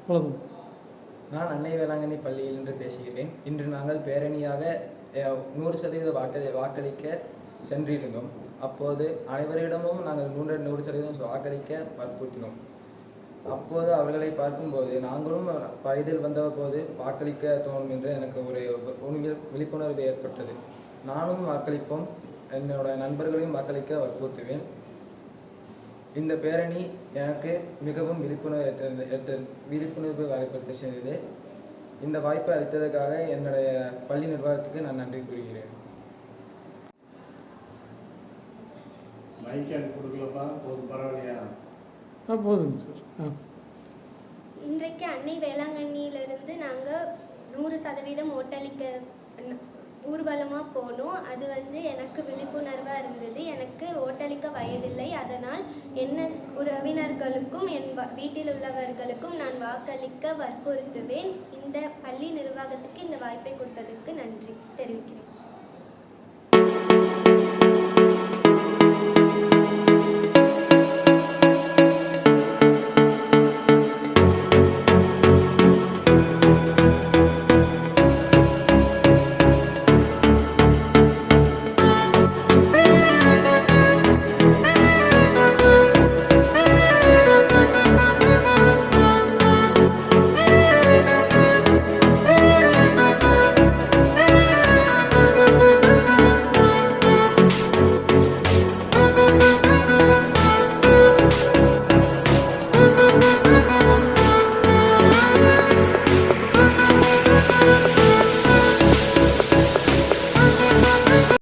வணக்கம். நான் அன்னை வேளாங்கண்ணி பள்ளியில் இன்று பேசுகிறேன். இன்று நாங்கள் பேரணியாக 100% வாக்களிக்க சென்றிருந்தோம். அப்போது அனைவரிடமும் நாங்கள் 100% வாக்களிக்க வற்புறுத்தினோம். அப்போது அவர்களை பார்க்கும்போது நாங்களும் வயதில் வந்த போது வாக்களிக்க தோணும் என்று எனக்கு ஒரு விழிப்புணர்வு ஏற்பட்டது. நானும் வாக்களிப்போம், என்னோட நண்பர்களையும் வாக்களிக்க வற்புறுத்துவேன். இந்த பேரணி எனக்கு மிகவும் விழிப்புணர்வு வாய்ப்பு செய்தது. இந்த வாய்ப்பை அளித்ததற்காக என்னுடைய பள்ளி நிர்வாகத்துக்கு நான் நன்றி கூறுகிறேன். போதுங்க சார். இன்றைக்கு அன்னை வேளாங்கண்ணியிலிருந்து நாங்கள் 100% ஓட்டளிக்க ஊர்வலமாக போனோம். அது எனக்கு விழிப்புணர்வாக இருந்தது. எனக்கு ஓட்டளிக்க வயதில்லை. அதனால் என்ன உறவினர்களுக்கும் என் வீட்டில் உள்ளவர்களுக்கும் நான் வாக்களிக்க வற்புறுத்துவேன். இந்த பள்ளி நிர்வாகத்துக்கு இந்த வாய்ப்பை கொடுத்ததற்கு நன்றி தெரிவிக்கிறேன்.